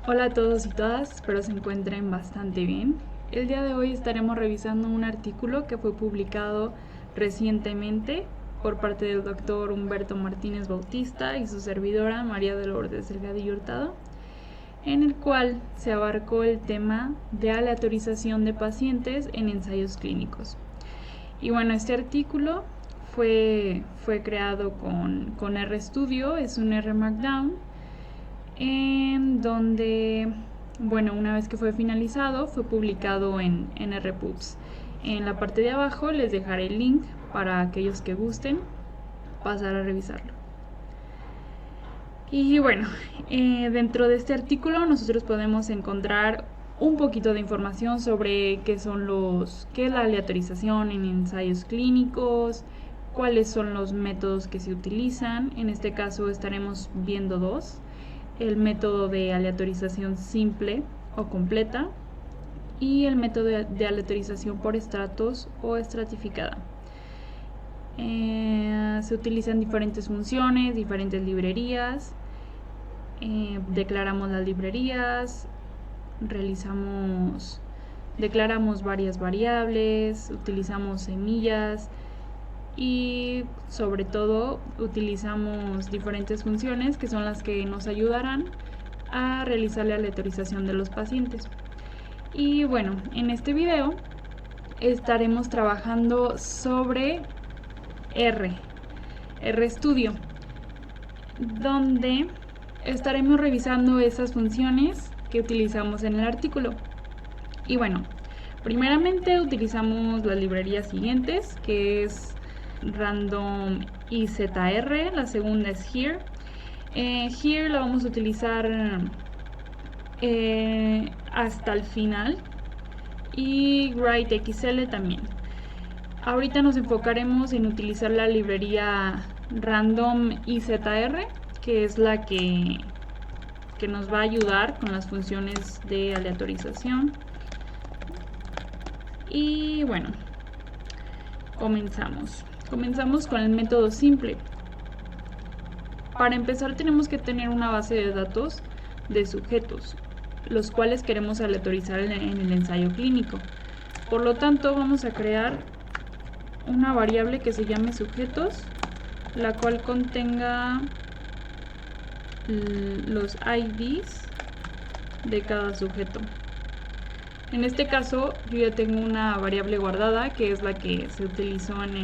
Hola a todos y todas, espero se encuentren bastante bien. El día de hoy estaremos revisando un artículo que fue publicado recientemente por parte del doctor Humberto Martínez Bautista y su servidora María de Lourdes Delgadillo Hurtado, en el cual se abarcó el tema de aleatorización de pacientes en ensayos clínicos. Y bueno, este artículo fue creado con RStudio, es un R Markdown, en donde, bueno, una vez que fue finalizado, fue publicado en RPubs. En la parte de abajo les dejaré el link para aquellos que gusten pasar a revisarlo. Y bueno, dentro de este artículo nosotros podemos encontrar un poquito de información sobre qué es la aleatorización en ensayos clínicos, cuáles son los métodos que se utilizan. En este caso estaremos viendo dos: el método de aleatorización simple o completa y el método de aleatorización por estratos o estratificada. Se utilizan diferentes funciones, diferentes librerías. Declaramos las librerías, declaramos varias variables, utilizamos semillas y sobre todo utilizamos diferentes funciones que son las que nos ayudarán a realizar la aleatorización de los pacientes. Y bueno, en este video estaremos trabajando sobre RStudio, donde estaremos revisando esas funciones que utilizamos en el artículo. Y bueno, primeramente utilizamos las librerías siguientes, que es random izr, la segunda es here. Here la vamos a utilizar hasta el final, y writeXL también. Ahorita nos enfocaremos en utilizar la librería random izr, que es la que nos va a ayudar con las funciones de aleatorización. Y bueno, comenzamos con el método simple. Para empezar tenemos que tener una base de datos de sujetos, los cuales queremos aleatorizar en el ensayo clínico. Por lo tanto, vamos a crear una variable que se llame sujetos, la cual contenga los IDs de cada sujeto. En este caso, yo ya tengo una variable guardada, que es la que se utilizó en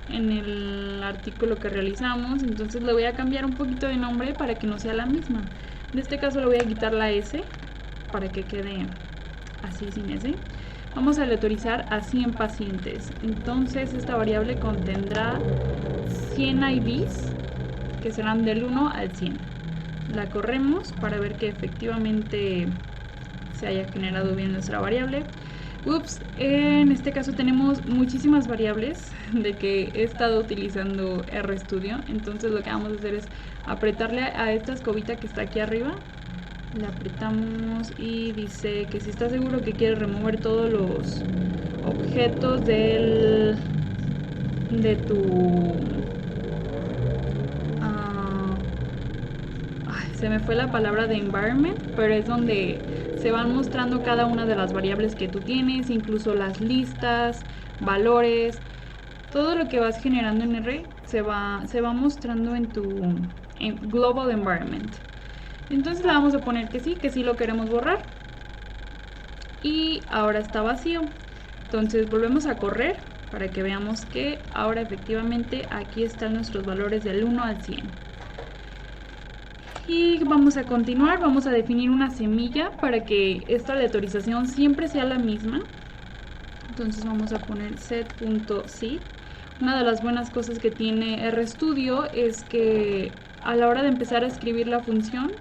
el artículo que realizamos. Entonces le voy a cambiar un poquito de nombre para que no sea la misma. En este caso le voy a quitar la S para que quede así sin S. Vamos a aleatorizar a 100 pacientes. Entonces esta variable contendrá 100 IDs, que serán del 1 al 100. La corremos para ver que efectivamente se haya generado bien nuestra variable. En este caso tenemos muchísimas variables de que he estado utilizando RStudio. Entonces lo que vamos a hacer es apretarle a esta escobita que está aquí arriba. Le apretamos y dice que si está seguro que quiere remover todos los objetos de tu... se me fue la palabra de environment, pero es donde se van mostrando cada una de las variables que tú tienes, incluso las listas, valores, todo lo que vas generando en R se va mostrando en tu global environment. Entonces le vamos a poner que sí lo queremos borrar. Y ahora está vacío. Entonces volvemos a correr para que veamos que ahora efectivamente aquí están nuestros valores del 1 al 100. Y vamos a continuar, vamos a definir una semilla para que esta aleatorización siempre sea la misma. Entonces vamos a poner set.seed. Una de las buenas cosas que tiene RStudio es que a la hora de empezar a escribir la función,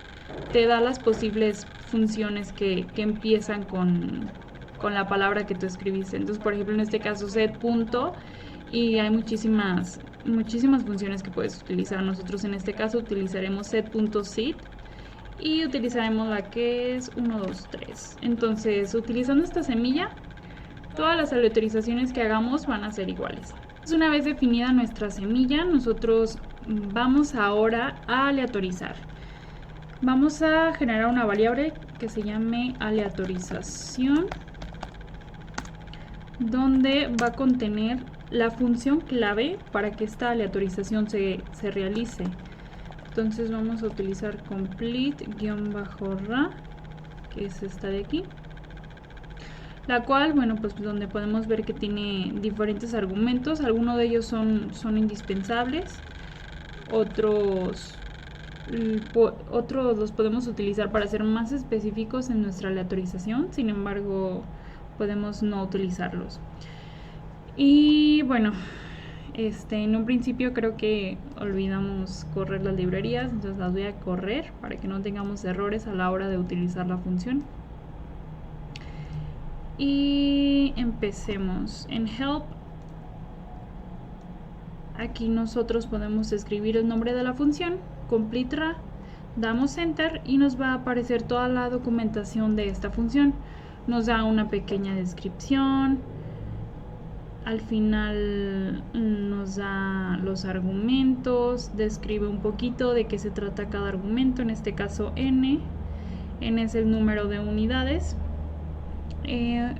te da las posibles funciones que empiezan con la palabra que tú escribiste. Entonces, por ejemplo, en este caso set. Y hay muchísimas funciones que puedes utilizar. Nosotros en este caso utilizaremos set.seed y utilizaremos la que es 1, 2, 3. Entonces, utilizando esta semilla, todas las aleatorizaciones que hagamos van a ser iguales. Una vez definida nuestra semilla, nosotros vamos ahora a aleatorizar. Vamos a generar una variable que se llame aleatorización, donde va a contener la función clave para que esta aleatorización se realice. Entonces vamos a utilizar complete-ra, que es esta de aquí, la cual, bueno, pues donde podemos ver que tiene diferentes argumentos. Algunos de ellos son indispensables, otros los podemos utilizar para ser más específicos en nuestra aleatorización, sin embargo podemos no utilizarlos. Y bueno, en un principio creo que olvidamos correr las librerías, entonces las voy a correr para que no tengamos errores a la hora de utilizar la función. Y empecemos. En help, aquí nosotros podemos escribir el nombre de la función, complete-ra, damos enter y nos va a aparecer toda la documentación de esta función. Nos da una pequeña descripción, al final nos da los argumentos, describe un poquito de qué se trata cada argumento, en este caso n es el número de unidades,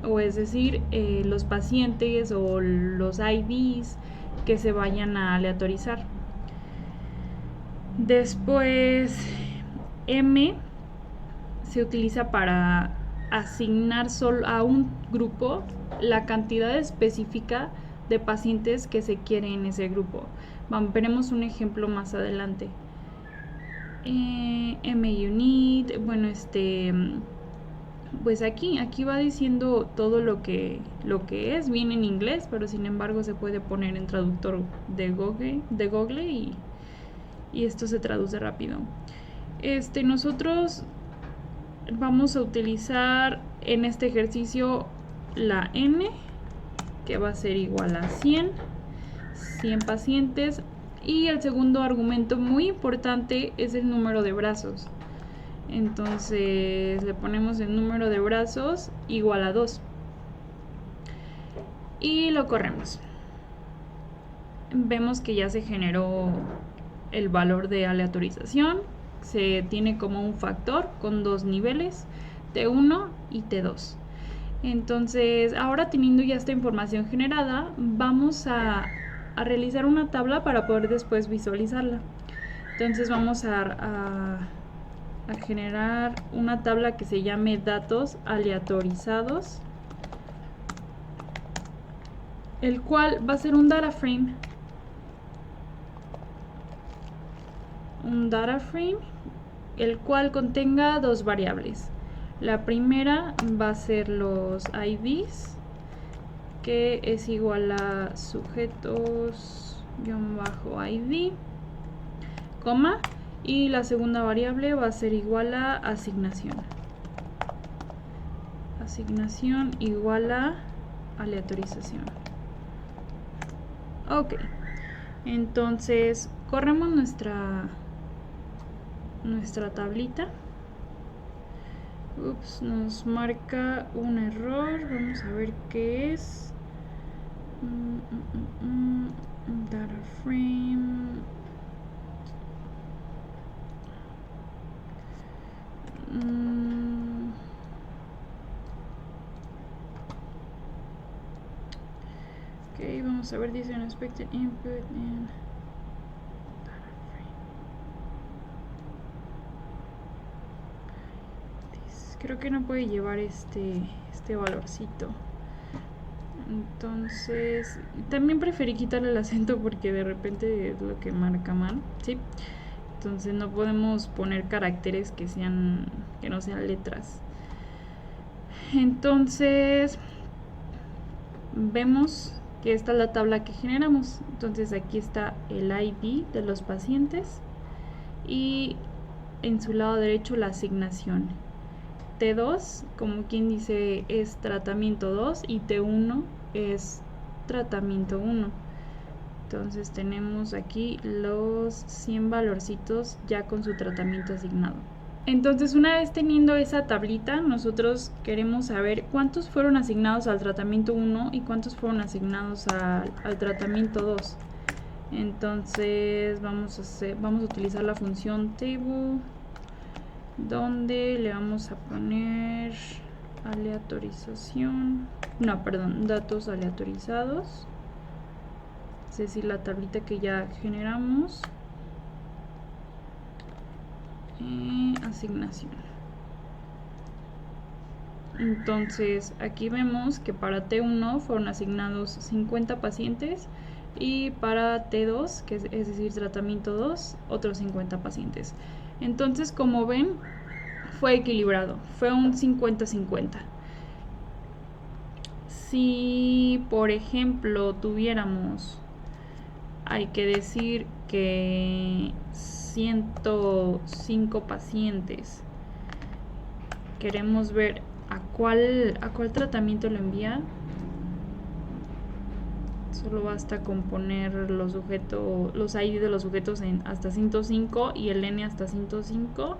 o es decir, los pacientes o los IDs que se vayan a aleatorizar. Después m se utiliza para asignar solo a un grupo la cantidad específica de pacientes que se quiere en ese grupo. Veremos un ejemplo más adelante. munit, bueno, pues aquí va diciendo todo lo que es, viene en inglés, pero sin embargo se puede poner en traductor de Google y esto se traduce rápido. Nosotros vamos a utilizar en este ejercicio la n, que va a ser igual a 100 pacientes, y el segundo argumento muy importante es el número de brazos. Entonces le ponemos el número de brazos igual a 2 y lo corremos. Vemos que ya se generó el valor de aleatorización. Se tiene como un factor con dos niveles, T1 y T2. Entonces, ahora teniendo ya esta información generada, vamos a realizar una tabla para poder después visualizarla. Entonces vamos a generar una tabla que se llame datos aleatorizados, el cual va a ser un data frame. El cual contenga dos variables. La primera va a ser los IDs, que es igual a sujetos-id, coma, y la segunda variable va a ser igual a asignación igual a aleatorización. Ok, entonces corremos nuestra tablita. Ups, nos marca un error. Vamos a ver qué es. Data frame. Ok, vamos a ver, dice unexpected input in data frame. Creo que no puede llevar este valorcito. Entonces, también preferí quitarle el acento porque de repente es lo que marca mal, ¿sí? Entonces no podemos poner caracteres que no sean letras. Entonces vemos que esta es la tabla que generamos. Entonces aquí está el ID de los pacientes y en su lado derecho la asignación. T2, como quien dice, es tratamiento 2 y T1 es tratamiento 1. Entonces tenemos aquí los 100 valorcitos ya con su tratamiento asignado. Entonces, una vez teniendo esa tablita, nosotros queremos saber cuántos fueron asignados al tratamiento 1 y cuántos fueron asignados al tratamiento 2. Entonces vamos a utilizar la función table donde le vamos a poner datos aleatorizados, es decir, la tablita que ya generamos, asignación. Entonces aquí vemos que para T1 fueron asignados 50 pacientes y para T2, que es decir, tratamiento 2, otros 50 pacientes. Entonces, como ven, fue equilibrado, fue un 50-50. Si, por ejemplo, tuviéramos, hay que decir que 105 pacientes, queremos ver a cuál tratamiento lo envía. Solo basta con poner los ID de los sujetos en hasta 105 y el N hasta 105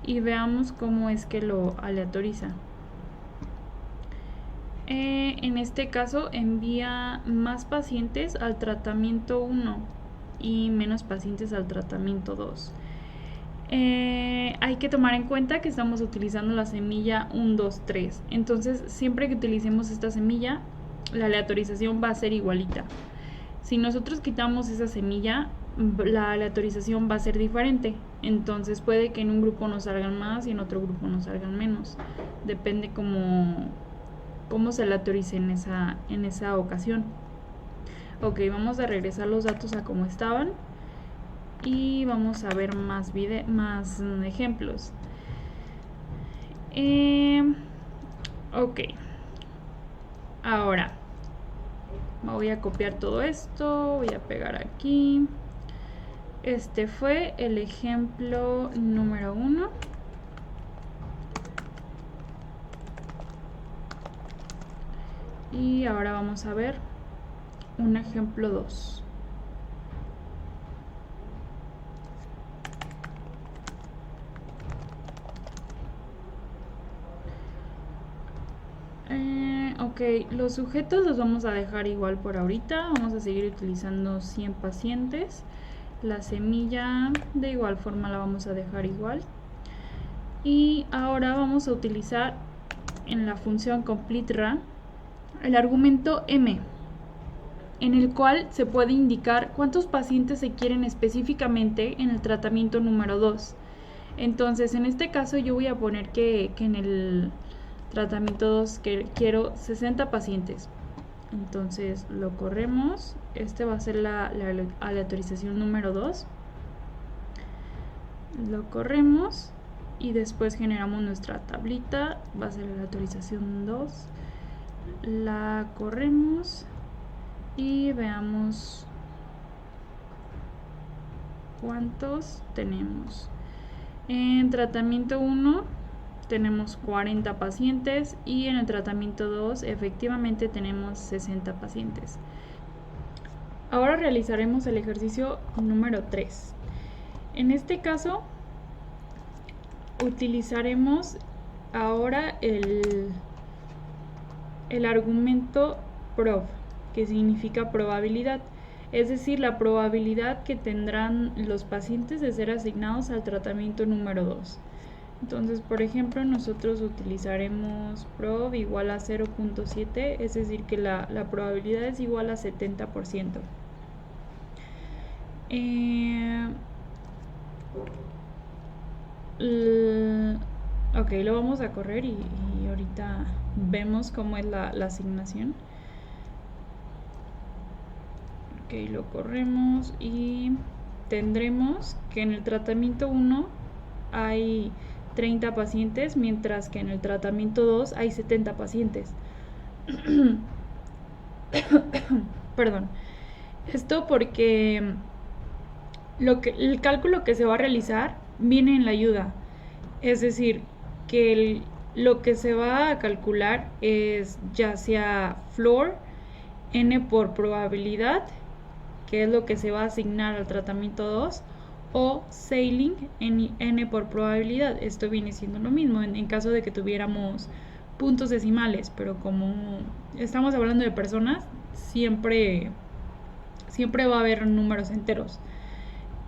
y veamos cómo es que lo aleatoriza. En este caso envía más pacientes al tratamiento 1 y menos pacientes al tratamiento 2. Hay que tomar en cuenta que estamos utilizando la semilla 1, 2, 3. Entonces, siempre que utilicemos esta semilla, la aleatorización va a ser igualita. Si nosotros quitamos esa semilla, la aleatorización va a ser diferente. Entonces, puede que en un grupo nos salgan más y en otro grupo nos salgan menos. Depende cómo se aleatorice en esa ocasión. Ok, vamos a regresar los datos a como estaban. Y vamos a ver más ejemplos. Ok. Ahora voy a copiar todo esto. Voy a pegar aquí. Este fue el ejemplo número 1. Y ahora vamos a ver un ejemplo 2. Ok, los sujetos los vamos a dejar igual por ahorita. Vamos a seguir utilizando 100 pacientes. La semilla de igual forma la vamos a dejar igual. Y ahora vamos a utilizar en la función completeRA el argumento m, en el cual se puede indicar cuántos pacientes se quieren específicamente en el tratamiento número 2. Entonces, en este caso yo voy a poner que en el tratamiento 2 quiero 60 pacientes. Entonces lo corremos. Este va a ser la aleatorización número 2. Lo corremos y después generamos nuestra tablita. Va a ser la aleatorización 2. La corremos y veamos cuántos tenemos. En tratamiento 1 tenemos 40 pacientes y en el tratamiento 2 efectivamente tenemos 60 pacientes. Ahora realizaremos el ejercicio número 3. En este caso utilizaremos ahora el argumento prob, que significa probabilidad, es decir, la probabilidad que tendrán los pacientes de ser asignados al tratamiento número 2. Entonces, por ejemplo, nosotros utilizaremos prob igual a 0.7, es decir, que la probabilidad es igual a 70%. Ok, lo vamos a correr y ahorita vemos cómo es la asignación. Ok, lo corremos y tendremos que en el tratamiento 1 hay 30 pacientes, mientras que en el tratamiento 2 hay 70 pacientes. Perdón. Esto porque el cálculo que se va a realizar viene en la ayuda. Es decir, que lo que se va a calcular es ya sea floor, n por probabilidad, que es lo que se va a asignar al tratamiento 2, o ceiling, n por probabilidad. Esto viene siendo lo mismo en caso de que tuviéramos puntos decimales, pero como estamos hablando de personas, siempre va a haber números enteros.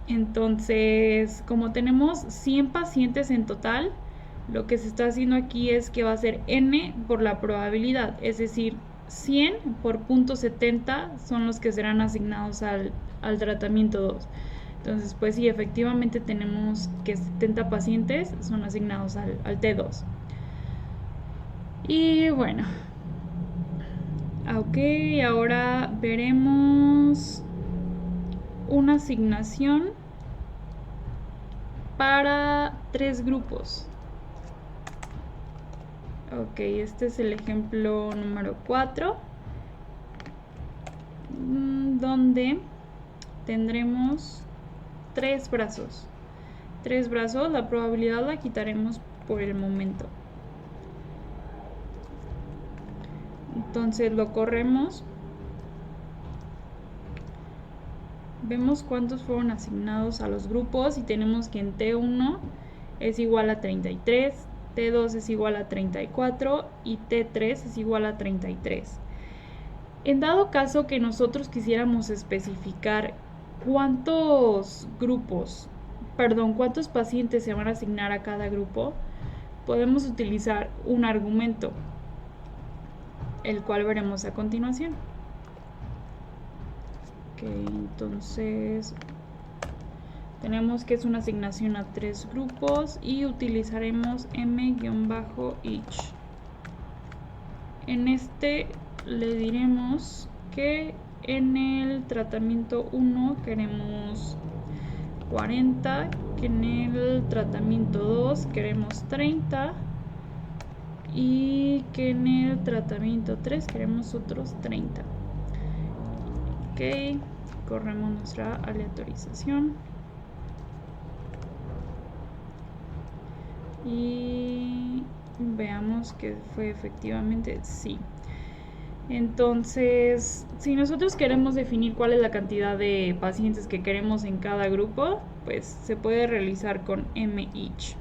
Entonces, como tenemos 100 pacientes en total, lo que se está haciendo aquí es que va a ser n por la probabilidad, es decir, 100 por 0.70 son los que serán asignados al tratamiento 2. Entonces, pues sí, efectivamente tenemos que 70 pacientes son asignados al T2. Y bueno, ok, ahora veremos una asignación para 3 grupos. Ok, este es el ejemplo número 4, donde tendremos 3 brazos. 3 brazos, la probabilidad la quitaremos por el momento. Entonces lo corremos. Vemos cuántos fueron asignados a los grupos y tenemos que en T1 es igual a 33, T2 es igual a 34 y T3 es igual a 33. En dado caso que nosotros quisiéramos especificar cuántos pacientes se van a asignar a cada grupo, podemos utilizar un argumento, el cual veremos a continuación. Ok, entonces tenemos que es una asignación a 3 grupos y utilizaremos m-each. En este le diremos que en el tratamiento 1 queremos 40, que en el tratamiento 2 queremos 30 y que en el tratamiento 3 queremos otros 30. Ok, corremos nuestra aleatorización y veamos que fue efectivamente sí. Entonces, si nosotros queremos definir cuál es la cantidad de pacientes que queremos en cada grupo, pues se puede realizar con m-each.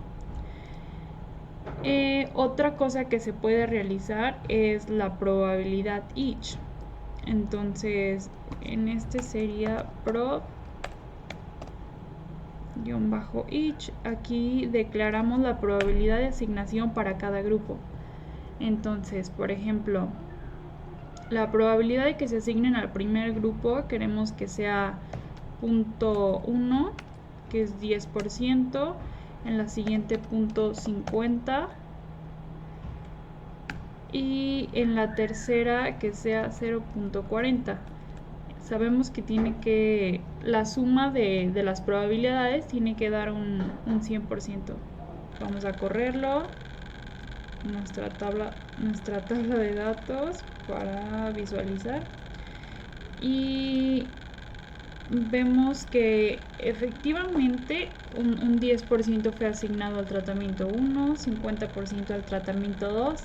Otra cosa que se puede realizar es la probabilidad each. Entonces, en este sería prob-each. Aquí declaramos la probabilidad de asignación para cada grupo. Entonces, por ejemplo, la probabilidad de que se asignen al primer grupo queremos que sea 0.1, que es 10%, en la siguiente 0.50 y en la tercera que sea 0.40. Sabemos que la suma de las probabilidades tiene que dar un 100%. Vamos a correrlo, nuestra tabla de datos para visualizar y vemos que efectivamente un 10% fue asignado al tratamiento 1, 50% al tratamiento 2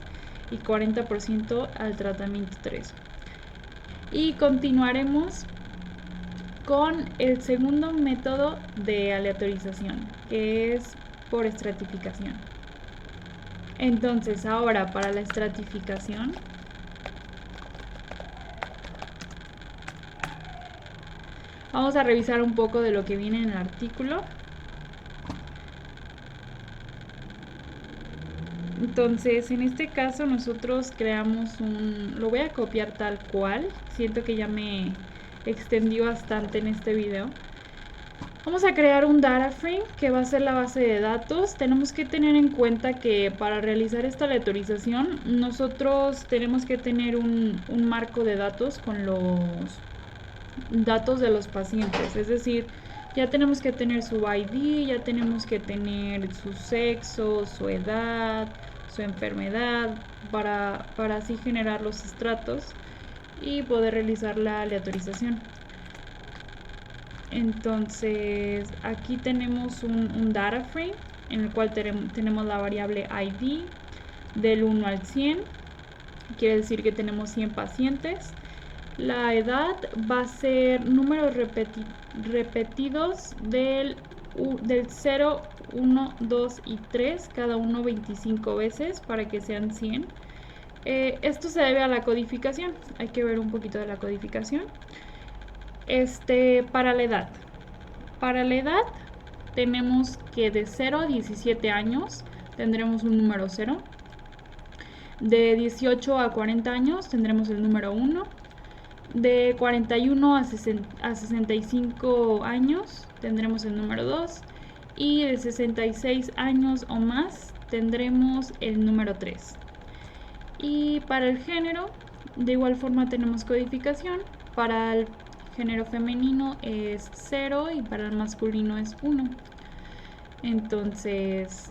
y 40% al tratamiento 3. Y continuaremos con el segundo método de aleatorización, que es por estratificación. Entonces, ahora para la estratificación, vamos a revisar un poco de lo que viene en el artículo. Entonces, en este caso nosotros creamos lo voy a copiar tal cual, siento que ya me extendí bastante en este video. Vamos a crear un data frame que va a ser la base de datos. Tenemos que tener en cuenta que para realizar esta aleatorización nosotros tenemos que tener un marco de datos con los datos de los pacientes, es decir, ya tenemos que tener su ID, ya tenemos que tener su sexo, su edad, su enfermedad, para así generar los estratos y poder realizar la aleatorización. Entonces aquí tenemos un data frame en el cual tenemos la variable ID del 1 al 100, quiere decir que tenemos 100 pacientes. La edad va a ser números repetidos del 0, 1, 2 y 3, cada uno 25 veces para que sean 100. Esto se debe a la codificación, hay que ver un poquito de la codificación. Para la edad, Para la edad tenemos que de 0 a 17 años tendremos un número 0. De 18 a 40 años tendremos el número 1. De 41 a 65 años tendremos el número 2. Y de 66 años o más tendremos el número 3. Y para el género, de igual forma tenemos codificación. Para el género femenino es 0 y para el masculino es 1. Entonces,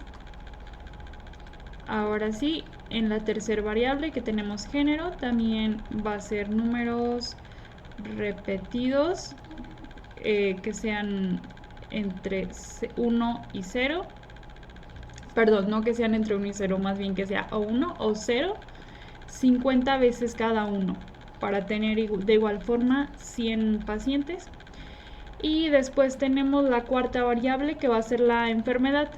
ahora sí, en la tercera variable que tenemos género, también va a ser números repetidos que sean entre 1 y 0. Perdón, no que sean entre 1 y 0, más bien que sea o 1 o 0, 50 veces cada uno, para tener de igual forma 100 pacientes. Y después tenemos la cuarta variable que va a ser la enfermedad.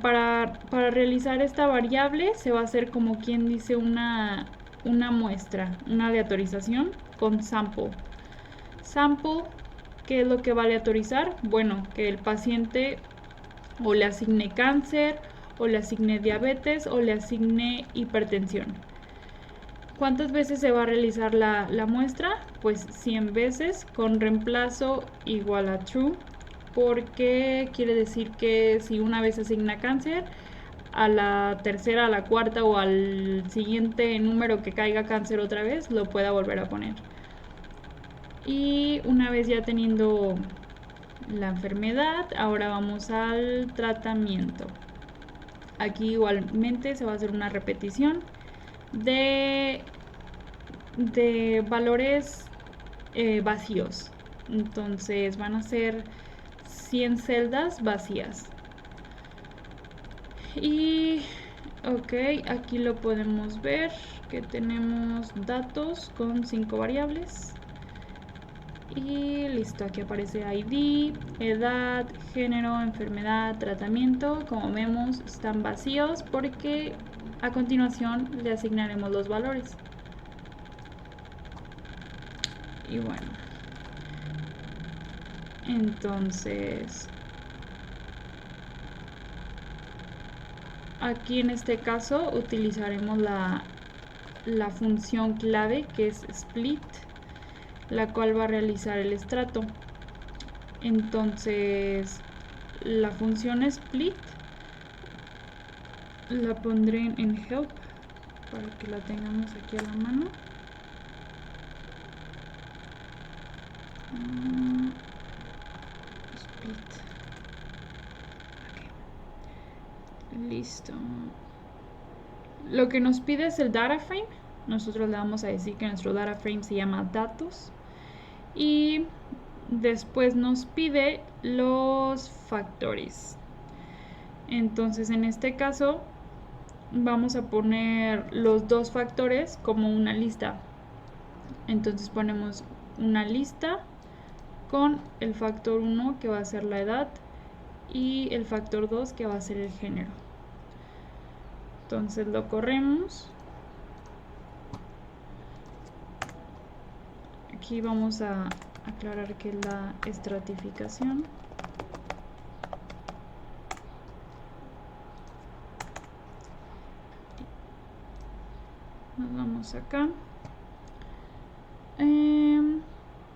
Para realizar esta variable se va a hacer, como quien dice, una muestra, una aleatorización con sample. Sample, ¿qué es lo que va a aleatorizar? Bueno, que el paciente o le asigne cáncer, o le asigne diabetes, o le asigne hipertensión. ¿Cuántas veces se va a realizar la muestra? Pues 100 veces, con reemplazo igual a true, porque quiere decir que si una vez asigna cáncer, a la tercera, a la cuarta o al siguiente número que caiga cáncer otra vez, lo pueda volver a poner. Y una vez ya teniendo la enfermedad, ahora vamos al tratamiento. Aquí igualmente se va a hacer una repetición de valores vacíos. Entonces van a ser 100 celdas vacías. Y ok, aquí lo podemos ver que tenemos datos con 5 variables. Y listo, aquí aparece ID, edad, género, enfermedad, tratamiento. Como vemos, están vacíos porque a continuación le asignaremos los valores. Y bueno, entonces aquí en este caso utilizaremos la función clave, que es split, la cual va a realizar el estrato. Entonces la función split la pondré en help para que la tengamos aquí a la mano. Split. Okay. Listo. Lo que nos pide es el data frame. Nosotros le vamos a decir que nuestro data frame se llama datos. Y después nos pide los factores. Entonces en este caso vamos a poner los dos factores como una lista. Entonces ponemos una lista con el factor 1, que va a ser la edad, y el factor 2, que va a ser el género. Entonces lo corremos. Aquí vamos a aclarar que es la estratificación. Nos vamos acá,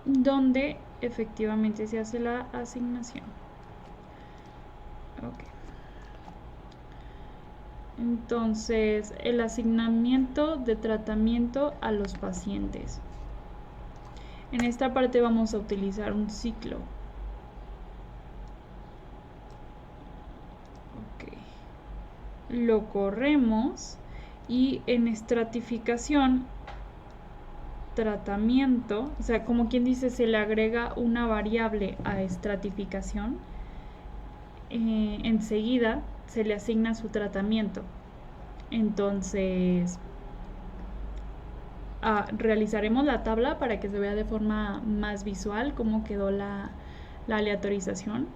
donde efectivamente se hace la asignación. Ok. Entonces, el asignamiento de tratamiento a los pacientes. En esta parte vamos a utilizar un ciclo. Ok. Lo corremos y en estratificación, tratamiento, o sea, como quien dice, se le agrega una variable a estratificación. Enseguida se le asigna su tratamiento. Entonces realizaremos la tabla para que se vea de forma más visual cómo quedó la aleatorización.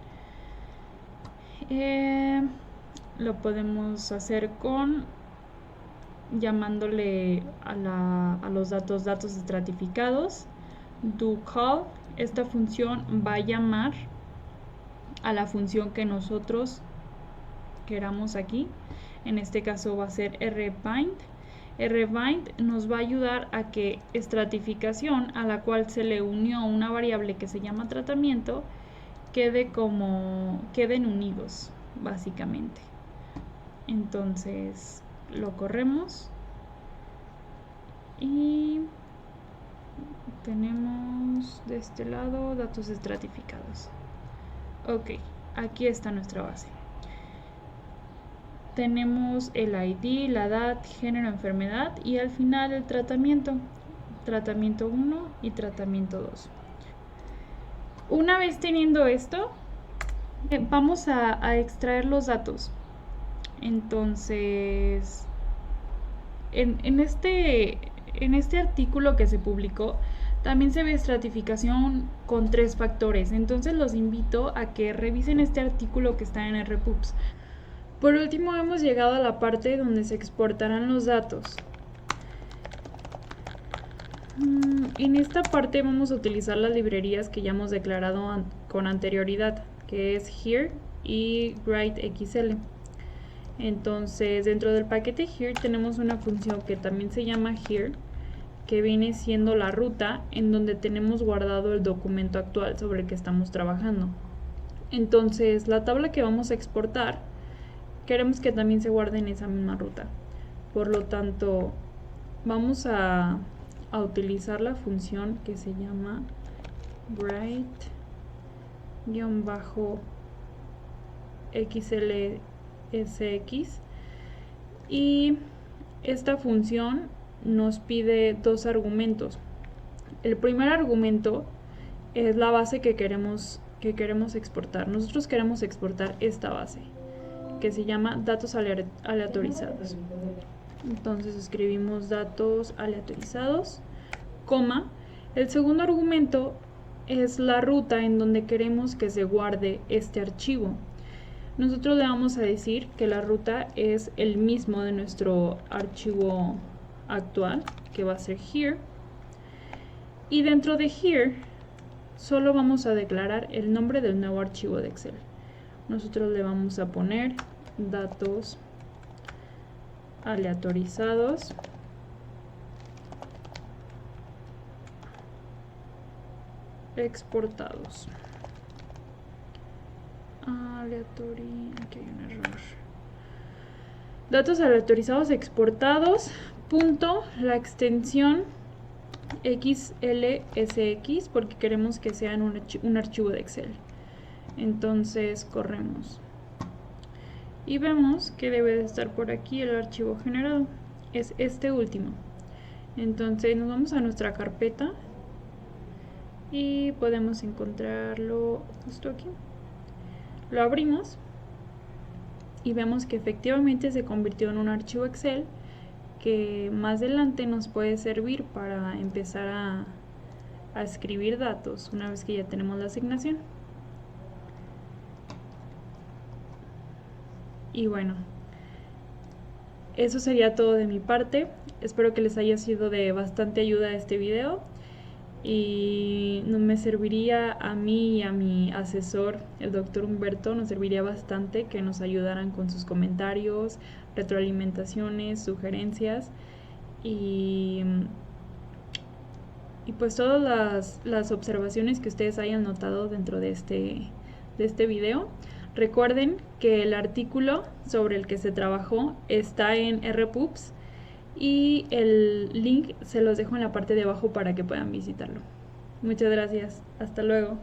Lo podemos hacer con llamándole a los datos estratificados, do call. Esta función va a llamar a la función que nosotros queramos aquí. En este caso va a ser rbind. Rbind nos va a ayudar a que estratificación, a la cual se le unió una variable que se llama tratamiento, queden unidos, básicamente. Entonces lo corremos y tenemos de este lado datos estratificados. Ok, aquí está nuestra base. Tenemos el ID, la edad, género, enfermedad y al final el tratamiento. Tratamiento 1 y tratamiento 2. Una vez teniendo esto, vamos a extraer los datos. Entonces, en este artículo que se publicó, también se ve estratificación con 3 factores. Entonces los invito a que revisen este artículo que está en RPubs. Por último, hemos llegado a la parte donde se exportarán los datos. En esta parte vamos a utilizar las librerías que ya hemos declarado con anterioridad, que es here y writeXL. Entonces, dentro del paquete here tenemos una función que también se llama here, que viene siendo la ruta en donde tenemos guardado el documento actual sobre el que estamos trabajando. Entonces, la tabla que vamos a exportar, queremos que también se guarde en esa misma ruta. Por lo tanto, vamos a utilizar la función que se llama write-xlsx, y esta función nos pide 2 argumentos. El primer argumento es la base que queremos exportar. Nosotros queremos exportar esta base, que se llama datos aleatorizados. Entonces escribimos datos aleatorizados, coma. El segundo argumento es la ruta en donde queremos que se guarde este archivo. Nosotros le vamos a decir que la ruta es el mismo de nuestro archivo actual, que va a ser here. Y dentro de here solo vamos a declarar el nombre del nuevo archivo de Excel. Nosotros le vamos a poner datos aleatorizados exportados. Aquí hay un error. Datos aleatorizados exportados, punto, la extensión XLSX, porque queremos que sea en un archivo de Excel. Entonces corremos y vemos que debe de estar por aquí el archivo generado, es este último. Entonces nos vamos a nuestra carpeta y podemos encontrarlo justo aquí. Lo abrimos y vemos que efectivamente se convirtió en un archivo Excel que más adelante nos puede servir para empezar a escribir datos una vez que ya tenemos la asignación. Y bueno, eso sería todo de mi parte. Espero que les haya sido de bastante ayuda este video y me serviría a mí y a mi asesor, el doctor Humberto, nos serviría bastante que nos ayudaran con sus comentarios, retroalimentaciones, sugerencias y pues todas las observaciones que ustedes hayan notado dentro de este video. Recuerden que el artículo sobre el que se trabajó está en RPubs y el link se los dejo en la parte de abajo para que puedan visitarlo. Muchas gracias. Hasta luego.